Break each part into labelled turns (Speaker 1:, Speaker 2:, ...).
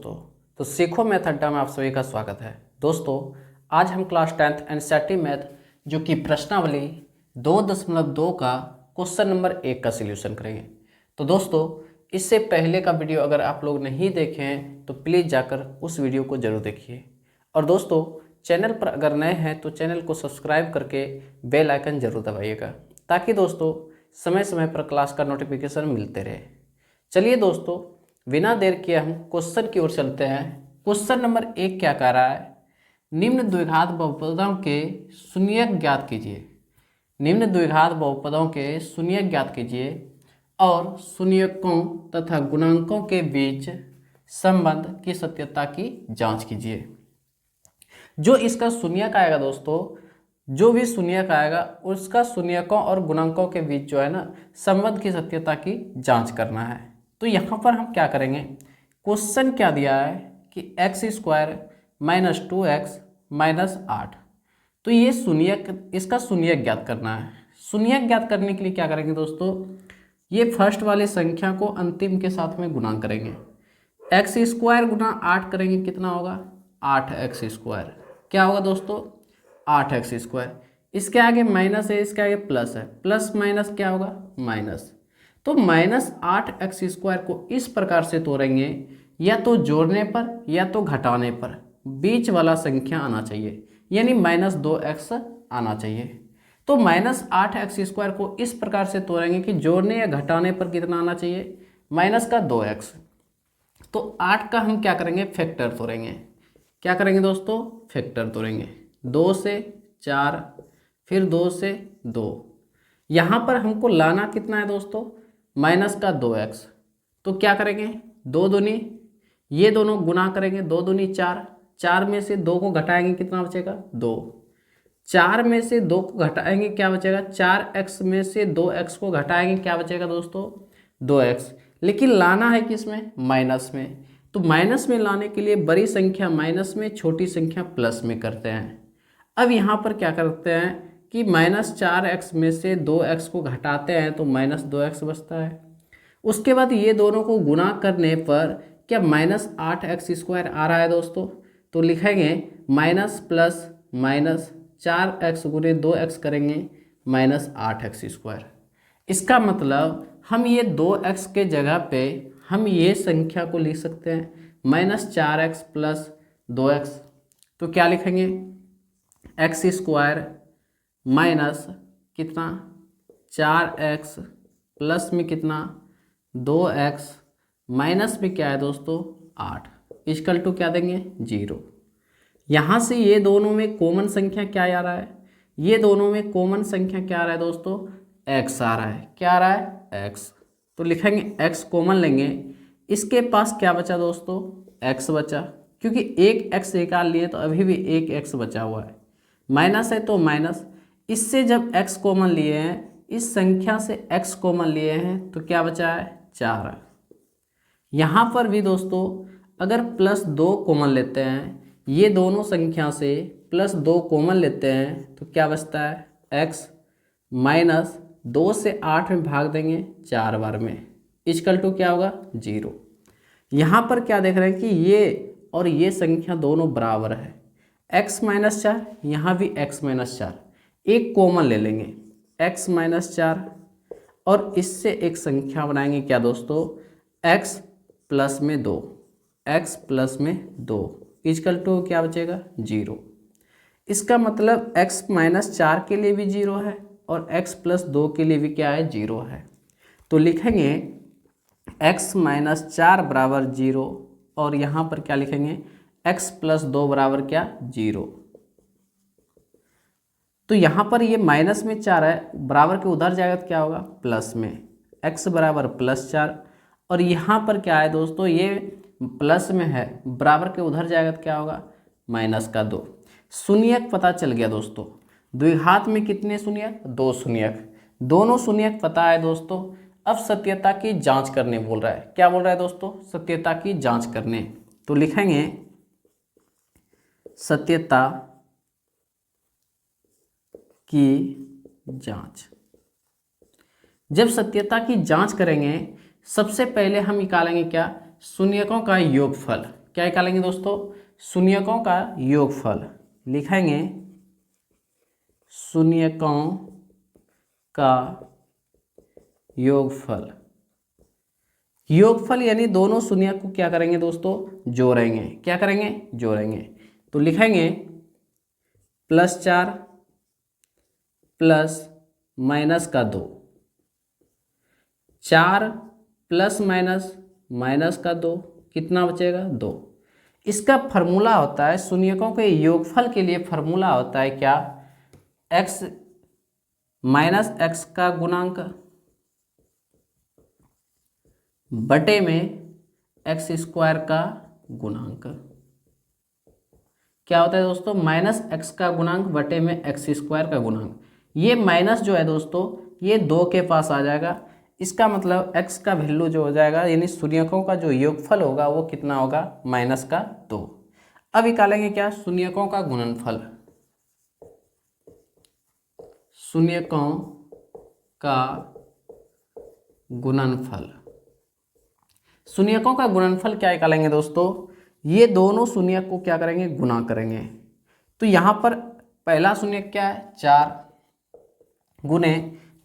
Speaker 1: दोस्तों, तो सीखो मैथ अड्डा में आप सभी का स्वागत है। दोस्तों, आज हम क्लास 10th एनसीईआरटी मैथ जो कि प्रश्नावली 2.2 का क्वेश्चन नंबर 1 का सॉल्यूशन करेंगे। तो दोस्तों, इससे पहले का वीडियो अगर आप लोग नहीं देखे हैं तो प्लीज़ जाकर उस वीडियो को जरूर देखिए। और दोस्तों, चैनल पर अगर नए हैं तो चैनल को सब्सक्राइब करके बेल आइकन जरूर दबाइएगा, ताकि दोस्तों समय समय पर क्लास का नोटिफिकेशन मिलते रहे। चलिए दोस्तों, बिना देर किए हम क्वेश्चन की ओर चलते हैं। क्वेश्चन नंबर 1 क्या कह रहा है? निम्न द्विघात बहुपदों के शून्यक ज्ञात कीजिए। निम्न द्विघात बहुपदों के शून्यक ज्ञात कीजिए और शून्यकों तथा गुणांकों के बीच संबंध की सत्यता की जांच कीजिए। जो इसका शून्यक आएगा दोस्तों, जो भी शून्यक आएगा उसका शून्यकों और गुणांकों के बीच जो है ना, संबंध की सत्यता की जांच करना है। तो यहाँ पर हम क्या करेंगे, क्वेश्चन क्या दिया है कि x² माइनस 2x माइनस 8। तो ये शून्यक, इसका शून्यक ज्ञात करना है। शून्यक ज्ञात करने के लिए क्या करेंगे दोस्तों, ये फर्स्ट वाली संख्या को अंतिम के साथ में गुणा करेंगे। x² गुना 8 करेंगे, कितना होगा? 8x²। क्या होगा दोस्तों? 8x²। इसके आगे माइनस है, इसके आगे प्लस है, प्लस माइनस क्या होगा? माइनस। तो -8x² को इस प्रकार से तोड़ेंगे, या तो जोड़ने पर या तो घटाने पर बीच वाला संख्या आना चाहिए, यानी -2x आना चाहिए। तो -8x² को इस प्रकार से तोड़ेंगे कि जोड़ने या घटाने पर कितना आना चाहिए? -2x। तो 8 का हम क्या करेंगे? फैक्टर तोड़ेंगे। क्या करेंगे दोस्तों? फैक्टर तोड़ेंगे। 2 से 4, फिर 2 से 2। यहाँ पर हमको लाना कितना है दोस्तों? -2x। तो क्या करेंगे? 2 दूनी, ये दोनों गुना करेंगे, 2 दूनी 4। 4 में से 2 को घटाएंगे, कितना बचेगा? 2। 4 में से 2 को घटाएंगे, क्या बचेगा? 4x में से 2x को घटाएंगे, क्या बचेगा दोस्तों? 2x। लेकिन लाना है किस में? माइनस में। तो माइनस में लाने के लिए बड़ी संख्या माइनस में, छोटी संख्या प्लस में करते हैं। अब यहाँ पर क्या करते हैं कि -4x में से 2x को घटाते हैं तो -2x बचता है। उसके बाद ये दोनों को गुणा करने पर क्या -8x² आ रहा है दोस्तों? तो लिखेंगे माइनस प्लस माइनस 4x गुने 2x करेंगे -8x²। इसका मतलब हम ये 2x के जगह पे हम ये संख्या को लिख सकते हैं -4x प्लस 2x। तो क्या लिखेंगे? x² माइनस कितना? 4x प्लस में कितना? 2x माइनस में क्या है दोस्तों? 8 इक्वल टू क्या देंगे? 0। यहाँ से ये दोनों में कॉमन संख्या क्या आ रहा है? ये दोनों में कॉमन संख्या क्या आ रहा है दोस्तों? x आ रहा है। क्या आ रहा है? x। तो लिखेंगे x कॉमन लेंगे। इसके पास क्या बचा दोस्तों? x बचा, क्योंकि एक x निकाल लिए तो अभी भी एक x बचा हुआ है। माइनस है तो माइनस, इससे जब x कॉमन लिए हैं, इस संख्या से x कॉमन लिए हैं, तो क्या बचा है? 4। यहाँ पर भी दोस्तों अगर +2 कॉमन लेते हैं, ये दोनों संख्या से +2 कॉमन लेते हैं, तो क्या बचता है? x माइनस 2 से 8 में भाग देंगे 4 बार में, इक्वल टू क्या होगा? 0। यहाँ पर क्या देख रहे हैं कि ये और ये संख्या दोनों बराबर है। x-4, यहाँ भी x-4, एक कॉमन ले लेंगे x-4 और इससे एक संख्या बनाएंगे, क्या दोस्तों? x प्लस में 2, x प्लस में 2 इक्वल टू क्या बचेगा? 0। इसका मतलब x-4 के लिए भी 0 है और x प्लस 2 के लिए भी क्या है? 0 है। तो लिखेंगे x-4 बराबर 0 और यहाँ पर क्या लिखेंगे? x प्लस 2 बराबर क्या? 0। तो यहाँ पर ये माइनस में 4 है, बराबर के उधर जाएगा तो क्या होगा? प्लस में। x बराबर +4 और यहाँ पर क्या है दोस्तों? ये प्लस में है, बराबर के उधर जाएगा तो क्या होगा? -2। शून्यक पता चल गया दोस्तों। द्विघात में कितने शून्यक? 2 शून्यक। दोनों शून्यक पता है दोस्तों। अब सत्यता की जांच करने बोल रहा है। क्या बोल रहा है दोस्तों? सत्यता की जांच करने। तो लिखेंगे सत्यता की जांच। जब सत्यता की जांच करेंगे, सबसे पहले हम निकालेंगे क्या? शून्यकों का योगफल। क्या निकालेंगे दोस्तों? शून्यकों का योगफल। लिखेंगे शून्यकों का योगफल। योगफल यानी दोनों शून्य को क्या करेंगे दोस्तों? जोड़ेंगे। क्या करेंगे? जोड़ेंगे। तो लिखेंगे +4 प्लस माइनस का 2, 4 प्लस माइनस माइनस का 2, कितना बचेगा? 2। इसका फॉर्मूला होता है, शून्यकों के योगफल के लिए फॉर्मूला होता है क्या? x माइनस एक्स का गुणांक बटे में एक्स स्क्वायर का गुणांक। क्या होता है दोस्तों? माइनस एक्स का गुणांक बटे में एक्स स्क्वायर का गुणांक। ये माइनस जो है दोस्तों ये 2 के पास आ जाएगा। इसका मतलब x का वैल्यू जो हो जाएगा यानी शून्यकों का जो योगफल होगा वो कितना होगा? -2। अब निकालेंगे क्या? शून्यकों का गुणनफल। शून्यकों का गुणनफल। शून्यकों का गुणनफल क्या निकालेंगे दोस्तों? ये दोनों शून्य को क्या करेंगे? गुणा करेंगे। तो यहाँ पर पहला शून्य क्या है? 4 गुने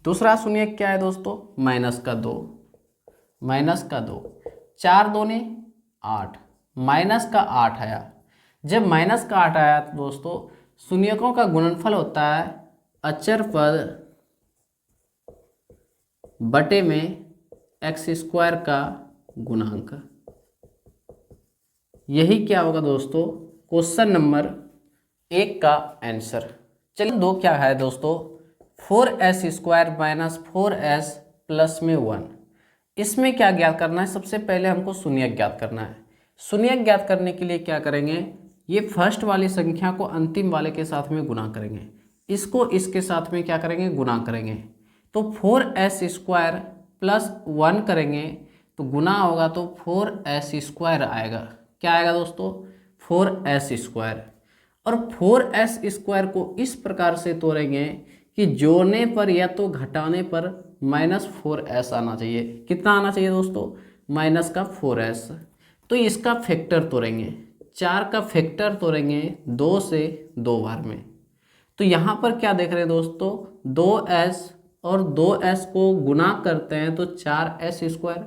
Speaker 1: दूसरा शून्य क्या है दोस्तों? -2। -2 4 दूने 8, -8 आया। जब -8 आया तो दोस्तों शून्यकों का गुणनफल होता है अचर पद बटे में एक्स स्क्वायर का गुणांक। यही क्या होगा दोस्तों? क्वेश्चन नंबर 1 का आंसर। चलिए 2 क्या है दोस्तों? 4s² - 4s प्लस में 1। इसमें क्या ज्ञात करना है? सबसे पहले हमको शून्य ज्ञात करना है। शून्य ज्ञात करने के लिए क्या करेंगे? ये फर्स्ट वाली संख्या को अंतिम वाले के साथ में गुणा करेंगे, इसको इसके साथ में क्या करेंगे? गुणा करेंगे। तो 4s² प्लस 1 करेंगे तो गुना होगा तो 4s² आएगा। क्या आएगा दोस्तों? 4s²। और 4s² को इस प्रकार से तोड़ेंगे कि जोड़ने पर या तो घटाने पर -4s आना चाहिए। कितना आना चाहिए दोस्तों? -4s। तो इसका फैक्टर तोड़ेंगे, 4 का फैक्टर तोड़ेंगे 2 से 2 बार में। तो यहाँ पर क्या देख रहे हैं दोस्तों? 2s और 2s को गुना करते हैं तो 4s²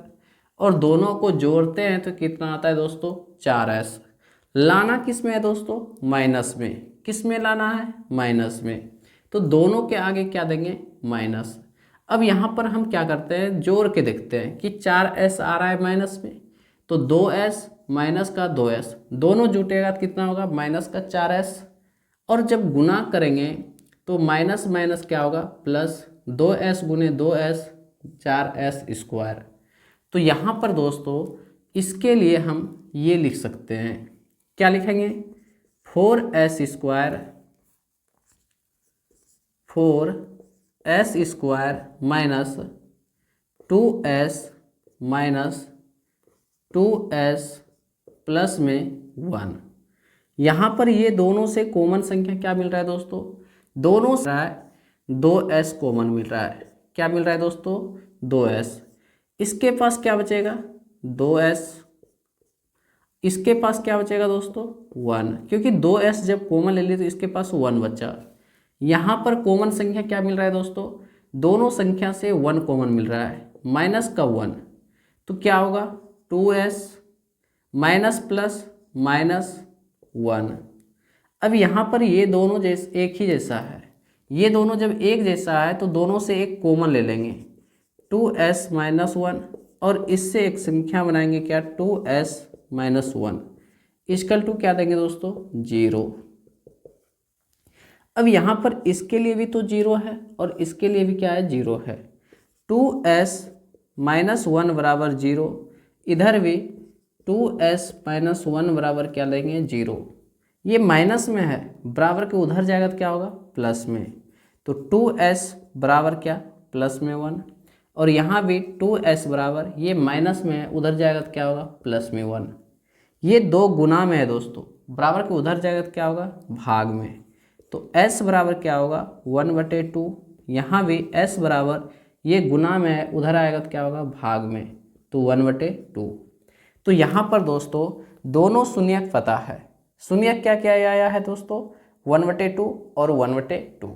Speaker 1: और दोनों को जोड़ते हैं तो कितना आता है दोस्तों? 4s। लाना किस में है दोस्तों? माइनस में। किस में लाना है? माइनस में। तो दोनों के आगे क्या देंगे? माइनस। अब यहाँ पर हम क्या करते हैं? जोड़ के देखते हैं कि 4s आ रहा है माइनस में, तो 2s माइनस का 2s दोनों जुटेगा तो कितना होगा? -4s। और जब गुना करेंगे तो माइनस माइनस क्या होगा? प्लस 2s गुने 2s 4s²। तो यहाँ पर दोस्तों इसके लिए हम ये लिख सकते हैं। क्या लिखेंगे? 4s² minus 2s minus 2s plus में 1। यहाँ पर ये दोनों से कॉमन संख्या क्या मिल रहा है दोस्तों? दोनों से 2s कॉमन मिल रहा है। क्या मिल रहा है दोस्तों? 2s। इसके पास क्या बचेगा? 2s। इसके पास क्या बचेगा दोस्तों? 1, क्योंकि 2s जब कॉमन ले ली तो इसके पास 1 बचा। यहाँ पर कॉमन संख्या क्या मिल रहा है दोस्तों? दोनों संख्या से 1 कॉमन मिल रहा है, माइनस का 1। तो क्या होगा? 2s minus plus -1। अब यहाँ पर ये दोनों जैसे एक ही जैसा है, ये दोनों जब एक जैसा है तो दोनों से एक कॉमन ले लेंगे 2s - 1 और इससे एक संख्या बनाएंगे क्या? 2s - 1 इक्वल टू क्या देंगे दोस्तों? 0। अब यहाँ पर इसके लिए भी तो 0 है और इसके लिए भी क्या है? 0 है। 2s - 1 बराबर 0, इधर भी 2s - 1 बराबर क्या लेंगे? 0। ये माइनस में है, बराबर के उधर जाएगा तो क्या होगा? प्लस में। तो 2s बराबर क्या? प्लस में 1। और यहाँ भी 2s बराबर, ये माइनस में है, उधर जाएगा तो क्या होगा? प्लस में 1। ये 2 गुना में है दोस्तों, बराबर के उधर जाएगा तो क्या होगा? भाग में। तो s बराबर क्या होगा? 1/2। यहाँ भी s बराबर, ये गुना में है, उधर आएगा तो क्या होगा? भाग में। तो 1/2। तो यहाँ पर दोस्तों दोनों शून्यक पता है। शून्यक क्या क्या आया है दोस्तों, 1/2 और 1/2।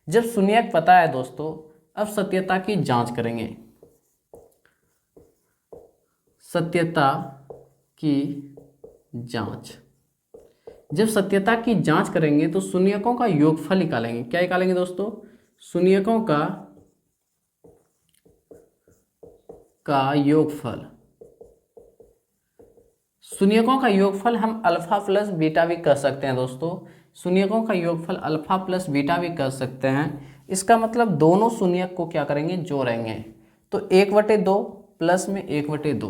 Speaker 1: जब शून्यक पता है दोस्तों, अब सत्यता की जांच करेंगे। सत्यता की जांच, जब सत्यता की जांच करेंगे तो शून्यकों का योगफल निकालेंगे। क्या निकालेंगे दोस्तों, शून्यकों का योगफल। शून्यकों का योगफल हम अल्फा प्लस बीटा भी कर सकते हैं दोस्तों। शून्यकों का योगफल अल्फा प्लस बीटा भी कर सकते हैं। इसका मतलब दोनों शून्यक को क्या करेंगे, जोड़ेंगे। तो 1/2 प्लस में 1/2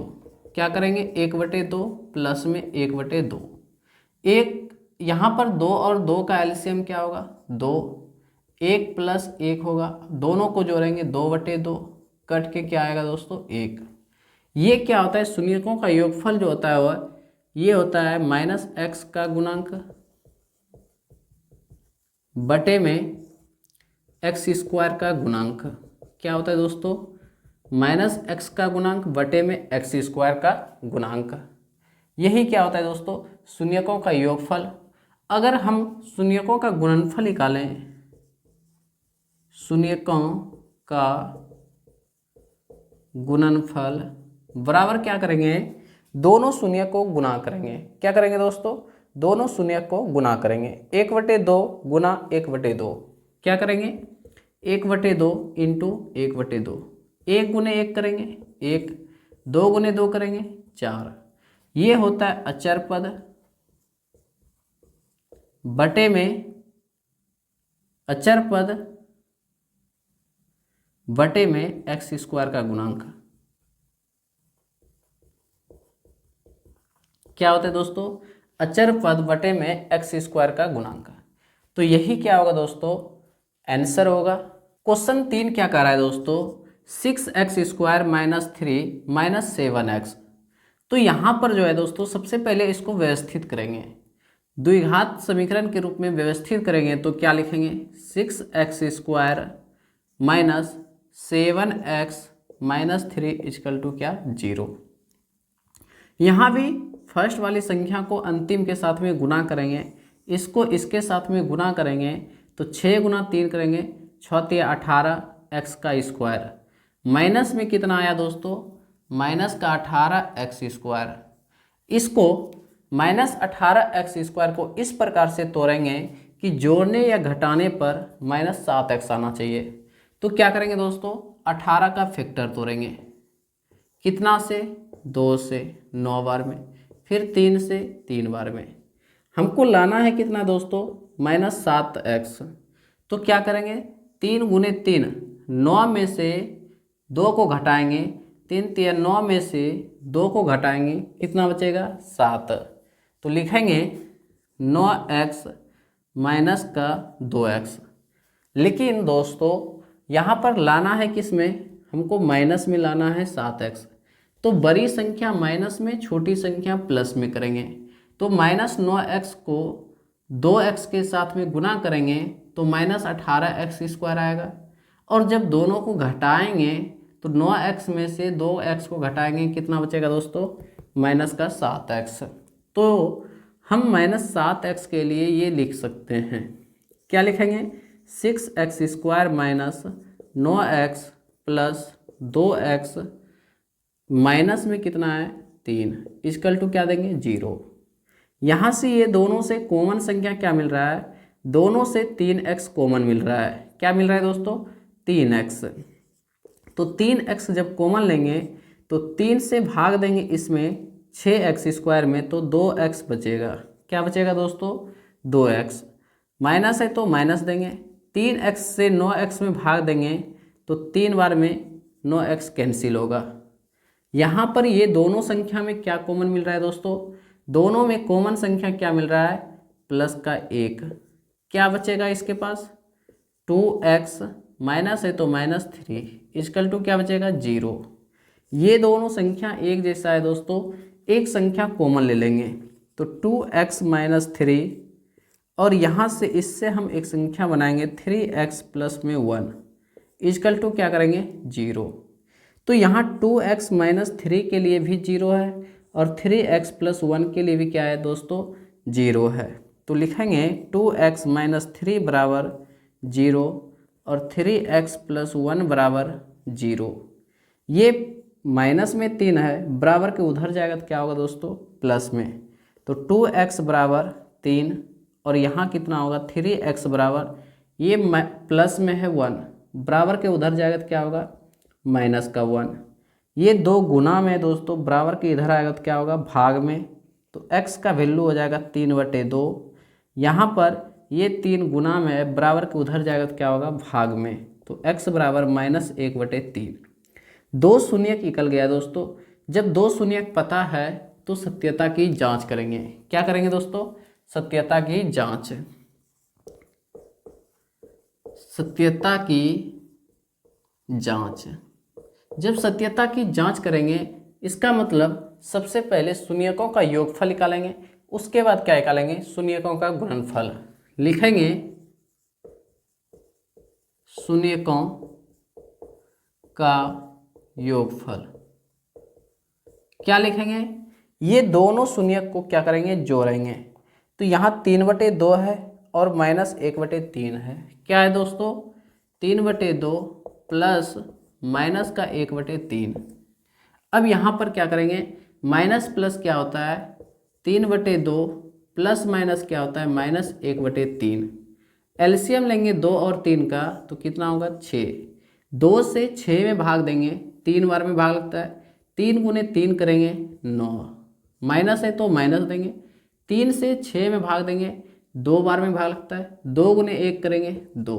Speaker 1: क्या करेंगे, 1/2 प्लस में 1/2। एक यहाँ पर 2 और 2 का एलसीएम क्या होगा, 2। 1 प्लस 1 होगा, दोनों को जोड़ेंगे 2/2, कट के क्या आएगा दोस्तों, 1। ये क्या होता है, शून्यकों का योगफल जो होता है वह ये होता है -x का गुणांक बटे में x² का गुणांक। क्या होता है दोस्तों, -x का गुणांक बटे में x² का गुणांक। यही क्या होता है दोस्तों, शून्यकों का योगफल। अगर हम शून्यकों का गुणनफल निकालें, शून्यकों का गुणनफल बराबर क्या करेंगे, दोनों शून्य को गुणा करेंगे। क्या करेंगे दोस्तों, दोनों शून्य को गुणा करेंगे। 1/2 गुना 1/2 क्या करेंगे, 1/2 इंटू 1/2। 1 गुने 1 करेंगे 1, 2 गुने 2 करेंगे 4। ये होता है अचर पद बटे में अचर पद बटे में x² का गुणांक। क्या होता है दोस्तों, अचर पद बटे में x² का गुणांक। तो यही क्या होगा दोस्तों, आंसर होगा। क्वेश्चन 3 क्या कर रहा है दोस्तों, 6x² - 3 - 7x। तो यहाँ पर जो है दोस्तों, सबसे पहले इसको व्यवस्थित करेंगे, द्विघात समीकरण के रूप में व्यवस्थित करेंगे। तो क्या लिखेंगे, 6x² - 7x - 3 = क्या, 0। यहाँ भी फर्स्ट वाली संख्या को अंतिम के साथ में गुना करेंगे, इसको इसके साथ में गुना करेंगे। तो 6 गुना 3 करेंगे, 6 × 18 x²। माइनस में कितना आया दोस्तों, -18 x²। इसको -18 x² को इस प्रकार से तोड़ेंगे कि जोड़ने या घटाने पर -7x आना चाहिए। तो क्या करेंगे दोस्तों, 18 का फैक्टर तोड़ेंगे, कितना से, 2 से 9 बार में, फिर 3 से 3 बार में। हमको लाना है कितना दोस्तों, -7x। तो क्या करेंगे, 3 गुने 3, 9 में से 2 को घटाएंगे, 3 × 9 में से 2 को घटाएंगे, कितना बचेगा, 7। तो लिखेंगे 9x - 2x। लेकिन दोस्तों यहाँ पर लाना है किस में, हमको माइनस में लाना है 7x। तो बड़ी संख्या माइनस में, छोटी संख्या प्लस में करेंगे। तो -9x को 2x के साथ में गुना करेंगे तो -18 x² आएगा। और जब दोनों को घटाएंगे तो 9x में से 2x को घटाएंगे, कितना बचेगा दोस्तों, -7x। तो हम -7x के लिए ये लिख सकते हैं, क्या लिखेंगे, 6x² - 9x + 2x माइनस में कितना है, 3 = क्या देंगे, 0। यहाँ से ये दोनों से कॉमन संख्या क्या मिल रहा है, दोनों से 3x कॉमन मिल रहा है। क्या मिल रहा है दोस्तों, 3x। तो 3x जब कॉमन लेंगे तो 3 से भाग देंगे इसमें 6x² में, तो 2x बचेगा। क्या बचेगा दोस्तों, 2x। माइनस है तो माइनस देंगे, 3x से 9x में भाग देंगे तो 3 बार में 9x कैंसिल होगा। यहाँ पर ये दोनों संख्या में क्या कॉमन मिल रहा है दोस्तों, दोनों में कॉमन संख्या क्या मिल रहा है, प्लस का 1। क्या बचेगा इसके पास, 2x, माइनस है तो -3 = क्या बचेगा, 0। ये दोनों संख्या एक जैसा है दोस्तों, एक संख्या कॉमन ले लेंगे। तो 2x - 3 और यहाँ से इससे हम एक संख्या बनाएंगे 3x + 1 = क्या करेंगे, 0। तो यहाँ 2x - 3 के लिए भी 0 है और 3x + 1 के लिए भी क्या है दोस्तों 0 है। तो लिखेंगे 2x - 3 बराबर 0 और 3x + 1 बराबर 0। ये माइनस में 3 है, बराबर के उधर जाएगा तो क्या होगा दोस्तों प्लस में। तो 2x बराबर 3 और यहाँ कितना होगा 3x बराबर, ये प्लस में है 1, बराबर के उधर जाएगा तो क्या होगा माइनस का 1। ये 2 गुना में दोस्तों, बराबर के इधर आएगा तो क्या होगा भाग में। तो x का वैल्यू हो जाएगा 3/2। यहाँ पर ये 3 गुना में है, बराबर के उधर जाएगा तो क्या होगा भाग में। तो x बराबर -1/3। 2 शून्यक निकल गया दोस्तों। जब 2 शून्यक पता है तो सत्यता की जांच करेंगे। क्या करेंगे दोस्तों सत्यता की जांच। सत्यता की जांच, जब सत्यता की जांच करेंगे इसका मतलब सबसे पहले शून्यकों का योगफल निकालेंगे, उसके बाद क्या निकालेंगे शून्यकों का गुणनफल। लिखेंगे शून्यकों का योगफल। क्या लिखेंगे ये दोनों शून्यक को क्या करेंगे जोड़ेंगे। तो यहाँ 3/2 है और -1/3 है। क्या है दोस्तों 3/2 प्लस माइनस का 1/3। अब यहाँ पर क्या करेंगे माइनस प्लस क्या होता है 3/2 प्लस माइनस क्या होता है -1/3। एलसीएम लेंगे 2 और 3 का तो कितना होगा 6। 2 से 6 में भाग देंगे, 3 बार में भाग लगता है, 3 गुने 3 करेंगे 9, माइनस है तो माइनस देंगे। 3 से 6 में भाग देंगे, 2 बार में भाग लगता है, 2 गुने 1 करेंगे 2,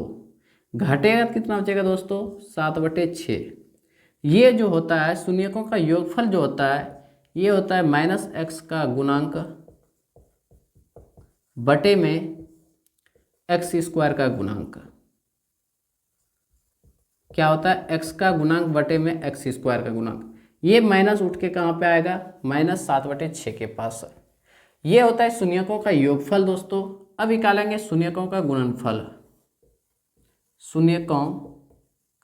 Speaker 1: घटेगा कितना बचेगा दोस्तों 7/6। ये जो होता है शून्यकों का योगफल जो होता है ये होता है -x का गुणांक बटे में x² का गुणांक। क्या होता है x का गुणांक बटे में x² का गुणांक। ये माइनस उठ के कहाँ पे आएगा -7/6 के पास। ये होता है शून्यकों का योगफल दोस्तों। अब निकालेंगे शून्यकों का गुणनफल। शून्यकों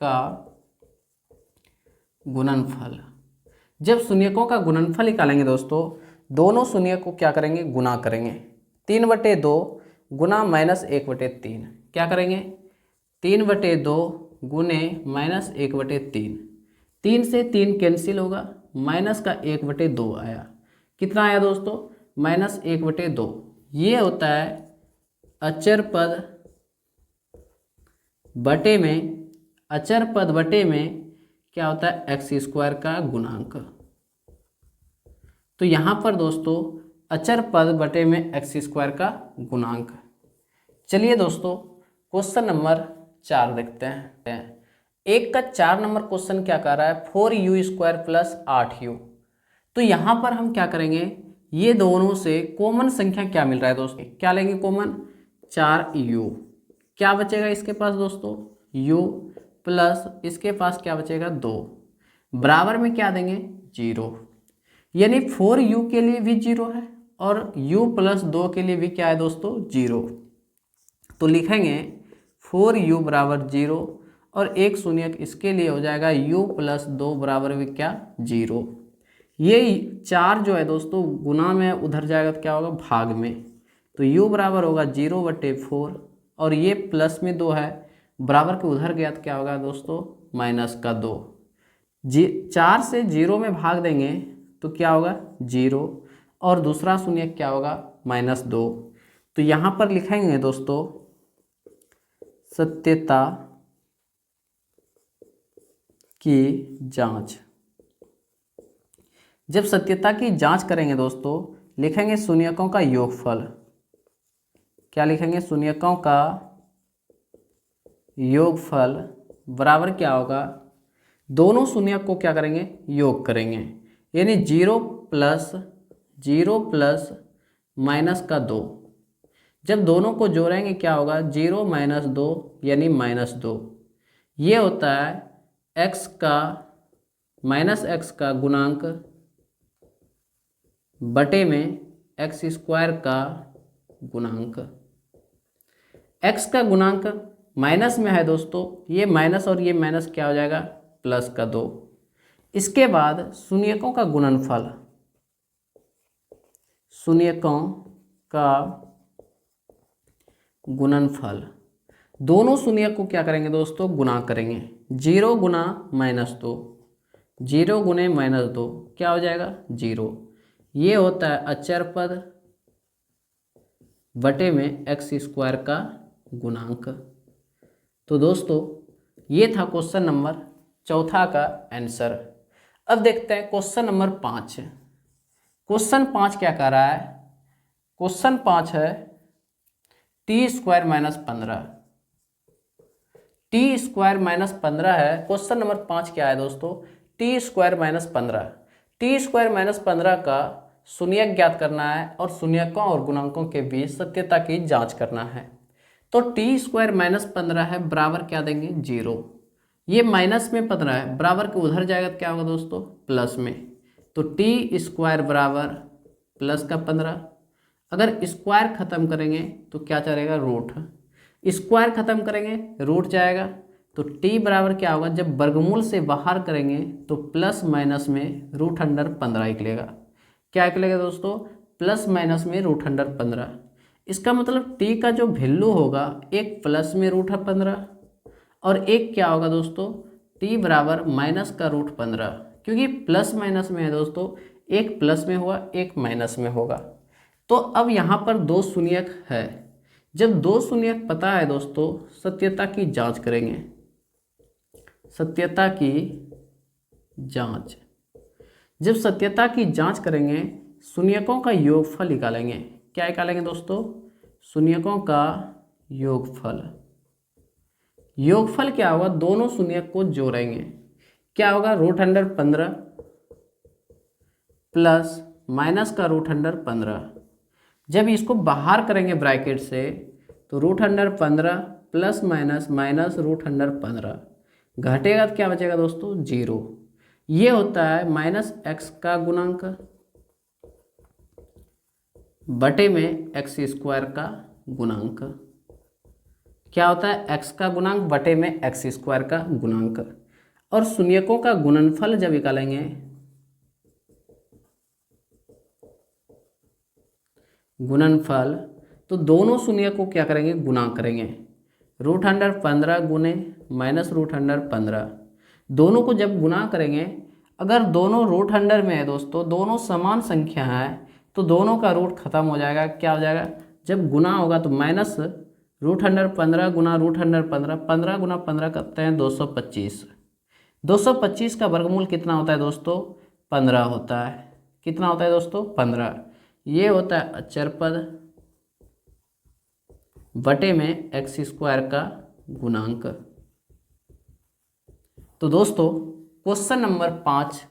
Speaker 1: का गुणनफल, जब शून्यकों का गुणनफल निकालेंगे दोस्तों दोनों शून्यक को क्या करेंगे गुना करेंगे। 3/2 गुना -1/3। क्या करेंगे 3/2 गुने -1/3। 3 से 3 कैंसिल होगा, माइनस का 1/2 आया। कितना आया दोस्तों -1/2। ये होता है अचर पद बटे में क्या होता है x² का गुणांक। तो यहाँ पर दोस्तों अचर पद बटे में x² का गुणांक। चलिए दोस्तों क्वेश्चन नंबर 4 देखते हैं। 1 का 4 नंबर क्वेश्चन क्या कर रहा है 4u² + 8u। तो यहाँ पर हम क्या करेंगे ये दोनों से कॉमन संख्या क्या मिल रहा है दोस्तों, क्या लेंगे कॉमन 4u। क्या बचेगा इसके पास दोस्तों u प्लस इसके पास क्या बचेगा 2, बराबर में क्या देंगे 0। यानी 4u के लिए भी 0 है और u + 2 के लिए भी क्या है दोस्तों 0। तो लिखेंगे 4u बराबर 0 और एक शून्यक इसके लिए हो जाएगा u + 2 बराबर भी क्या 0। ये 4 जो है दोस्तों गुना में उधर जाएगा तो क्या होगा भाग में। तो u बराबर होगा 0/4 और ये प्लस में 2 है, बराबर के उधर गया तो क्या होगा दोस्तों -2। 4 से 0 में भाग देंगे तो क्या होगा 0 और दूसरा शून्य क्या होगा -2। तो यहाँ पर लिखेंगे दोस्तों सत्यता की जांच। जब सत्यता की जांच करेंगे दोस्तों लिखेंगे शून्यकों का योगफल। क्या लिखेंगे शून्यकों का योगफल बराबर क्या होगा दोनों शून्यक को क्या करेंगे योग करेंगे, यानी 0 प्लस -2। जब दोनों को जोड़ेंगे क्या होगा 0 - 2 यानी -2। ये होता है x का गुणांक बटे में x² का गुणांक। x का गुणांक माइनस में है दोस्तों, ये माइनस और ये माइनस क्या हो जाएगा +2। इसके बाद शून्यकों का गुणनफल। शून्यकों का गुणनफल। दोनों शून्य को क्या करेंगे दोस्तों, गुणा करेंगे। 0 गुना -2, 0 गुने -2 क्या हो जाएगा 0। ये होता है अचर पद बटे में x² का गुणांक। तो दोस्तों ये था क्वेश्चन नंबर 4 का आंसर। अब देखते हैं क्वेश्चन नंबर 5। क्वेश्चन 5 क्या कह रहा है, क्वेश्चन 5 है t² - 15। t² - 15 है। क्वेश्चन नंबर 5 क्या है दोस्तों, t² - 15। t² - 15 का शून्यक ज्ञात करना है और शून्यकों और गुणांकों के बीच सत्यता की जांच करना है। तो t² - 15 है बराबर क्या देंगे 0। ये माइनस में 15 है, बराबर के उधर जाएगा तो क्या होगा दोस्तों, प्लस में। तो t² बराबर प्लस का 15। अगर स्क्वायर खत्म करेंगे तो क्या चलेगा, रूट। स्क्वायर खत्म करेंगे रूट जाएगा। तो t बराबर क्या होगा, जब वर्गमूल से बाहर करेंगे तो प्लस माइनस में √15 निकलेगा। क्या निकलेगा दोस्तों, प्लस माइनस में √15। इसका मतलब t का जो वैल्यू होगा एक प्लस में √15 और एक क्या होगा दोस्तों, t बराबर माइनस का √15। क्योंकि प्लस माइनस में है दोस्तों, एक प्लस में होगा एक माइनस में होगा। तो अब यहाँ पर दो शून्यक है। जब दो शून्यक पता है दोस्तों, सत्यता की जांच करेंगे। सत्यता की जांच, जब सत्यता की जांच करेंगे शून्यकों का योगफल निकालेंगे। क्या निकालेंगे दोस्तों, शून्यकों का योगफल। योगफल क्या होगा, दोनों शून्यक को जोड़ेंगे। क्या होगा, √15 प्लस माइनस का √15। जब इसको बाहर करेंगे ब्रैकेट से तो √15 प्लस माइनस माइनस √15 घटेगा तो क्या बचेगा दोस्तों, 0। ये होता है -x का गुणांक बटे में x² का गुणांक। क्या होता है, x का गुणांक बटे में x² का गुणांक। और शून्यकों का गुणनफल जब निकालेंगे, गुणनफल, तो दोनों शून्य को क्या करेंगे, गुणा करेंगे। √15 गुने माइनस √15, दोनों को जब गुणा करेंगे, अगर दोनों √100 में है दोस्तों, दोनों समान संख्या है तो दोनों का रूट खत्म हो जाएगा। क्या हो जाएगा, जब गुना होगा तो माइनस √115 गुना √115, 15 गुना 15 करते हैं 225। 225 का वर्गमूल कितना होता है दोस्तों, 15 होता है। कितना होता है दोस्तों, 15। ये होता है अचर पद बटे में x² का गुणांक। तो दोस्तों क्वेश्चन नंबर 5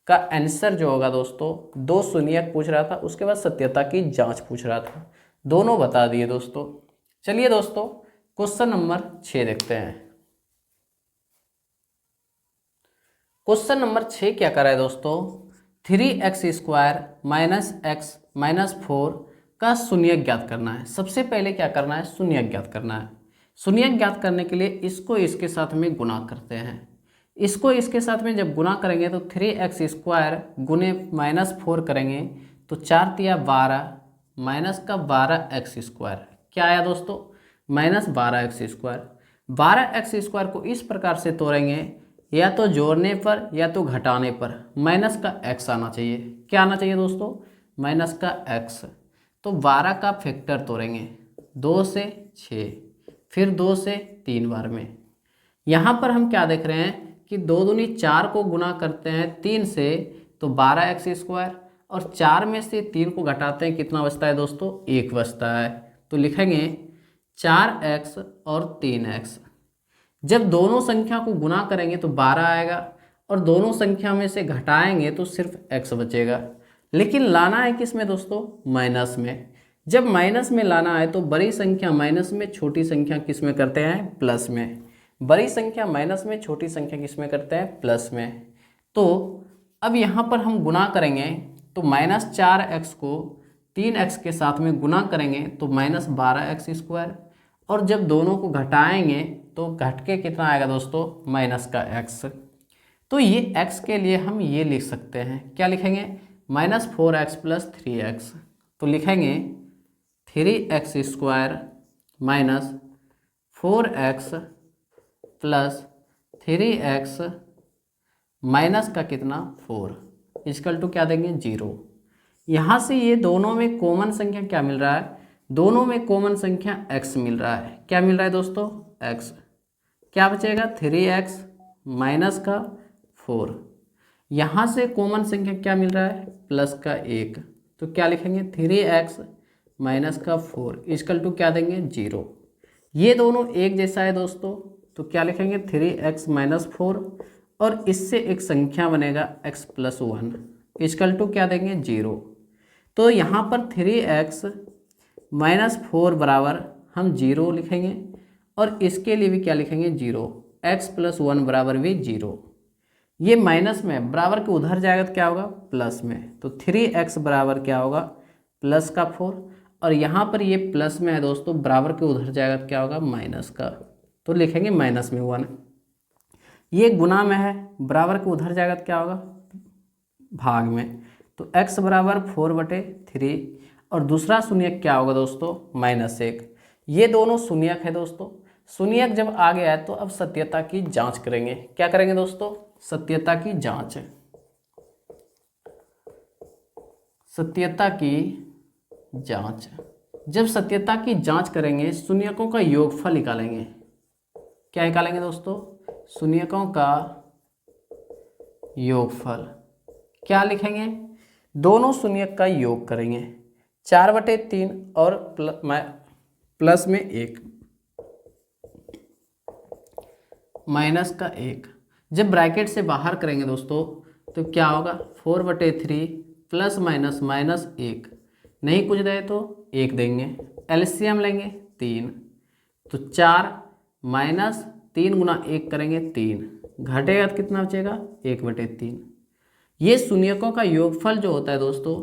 Speaker 1: का आंसर जो होगा दोस्तों, दो शून्यक पूछ रहा था, उसके बाद सत्यता की जांच पूछ रहा था, दोनों बता दिए दोस्तों। चलिए दोस्तों क्वेश्चन नंबर 6 देखते हैं। क्वेश्चन नंबर 6 क्या कर रहा है दोस्तों, 3x² - x - 4 का शून्यक ज्ञात करना है। सबसे पहले क्या करना है, शून्यक ज्ञात करना है। शून्यक ज्ञात करने के लिए इसको इसके साथ में गुणा करते हैं। इसको इसके साथ में जब गुणा करेंगे तो 3x² गुने -4 करेंगे तो 4 तिया 12 माइनस का 12x²। क्या आया दोस्तों, -12x²। 12x² को इस प्रकार से तोड़ेंगे, या तो जोड़ने पर या तो घटाने पर माइनस का x आना चाहिए। क्या आना चाहिए दोस्तों, माइनस का x। तो 12 का फैक्टर तोड़ेंगे, 2 से 6, फिर 2 से 3 बार में। यहाँ पर हम क्या देख रहे हैं कि 2 दूनी 4 को गुना करते हैं 3 से तो 12x², और 4 में से 3 को घटाते हैं, कितना बचता है दोस्तों, 1 बचता है। तो लिखेंगे 4x और 3x। जब दोनों संख्या को गुना करेंगे तो 12 आएगा, और दोनों संख्या में से घटाएंगे तो सिर्फ x बचेगा। लेकिन लाना है किस में दोस्तों, माइनस में। जब माइनस में लाना है तो बड़ी संख्या माइनस में, छोटी संख्या किस में करते हैं, प्लस में। बड़ी संख्या माइनस में, छोटी संख्या किस में करते हैं, प्लस में। तो अब यहाँ पर हम गुना करेंगे तो -4x को 3x के साथ में गुना करेंगे तो -12x², और जब दोनों को घटाएंगे तो घट के कितना आएगा दोस्तों, माइनस का x। तो ये x के लिए हम ये लिख सकते हैं, क्या लिखेंगे, -4x + 3x, तो लिखेंगे 3x² minus 4x + 3x minus का कितना 4 इक्वल टू क्या देंगे 0। यहाँ से ये दोनों में कॉमन संख्या क्या मिल रहा है, दोनों में कॉमन संख्या x मिल रहा है। क्या मिल रहा है दोस्तों x, क्या बचेगा 3x माइनस का 4। यहाँ से कॉमन संख्या क्या मिल रहा है प्लस का 1, तो क्या लिखेंगे 3x माइनस का 4 इक्वल टू क्या देंगे 0। ये दोनों एक जैसा है दोस्तों, तो क्या लिखेंगे 3x माइनस 4 और इससे एक संख्या बनेगा x + 1 इक्वल टू क्या देंगे 0। तो यहाँ पर 3x माइनस 4 बराबर हम 0 लिखेंगे और इसके लिए भी क्या लिखेंगे 0, x + 1 बराबर भी 0। ये माइनस में बराबर के उधर जाएगा तो क्या होगा प्लस में, तो 3x बराबर क्या होगा प्लस का 4 और यहाँ पर ये प्लस में है दोस्तों, बराबर के उधर जाएगा तो क्या होगा माइनस का, तो लिखेंगे माइनस में 1। ये गुना में है, बराबर के उधर जाएगा तो क्या होगा भाग में, तो x बराबर 4/3 और दूसरा शून्यक क्या होगा दोस्तों -1। ये दोनों शून्यक है दोस्तों। शून्यक जब आ गया है तो अब सत्यता की जांच करेंगे। क्या करेंगे दोस्तों सत्यता की जांच। सत्यता की जांच, जब सत्यता की जांच करेंगे शून्यकों का योगफल निकालेंगे। क्या निकालेंगे दोस्तों शून्यकों का योगफल। क्या लिखेंगे दोनों शून्यक का योग करेंगे 4/3 और प्लस में 1 माइनस का 1। जब ब्रैकेट से बाहर करेंगे दोस्तों तो क्या होगा 4/3 प्लस माइनस -1, नहीं कुछ दे तो 1 देंगे, एलसीएम लेंगे 3, तो 4 माइनस 3 गुना 1 करेंगे 3, घटेगा तो कितना बचेगा 1/3। ये शून्यकों का योगफल जो होता है दोस्तों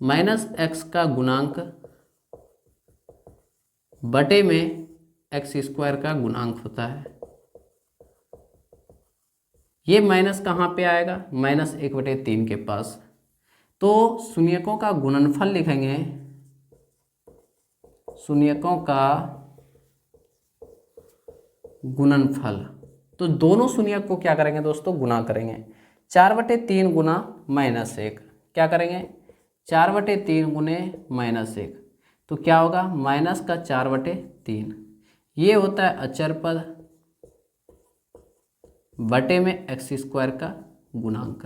Speaker 1: -x का गुणांक बटे में x² का गुणांक होता है। ये माइनस कहाँ पे आएगा -1/3 के पास, तो शून्यकों का गुणनफल लिखेंगे, शून्यकों का गुणनफल। तो दोनों शून्यक को क्या करेंगे दोस्तों गुना करेंगे, 4/3 गुना -1, क्या करेंगे 4/3 गुने -1, तो क्या होगा माइनस का 4/3। ये होता है अचर पद बटे में x² का गुणांक।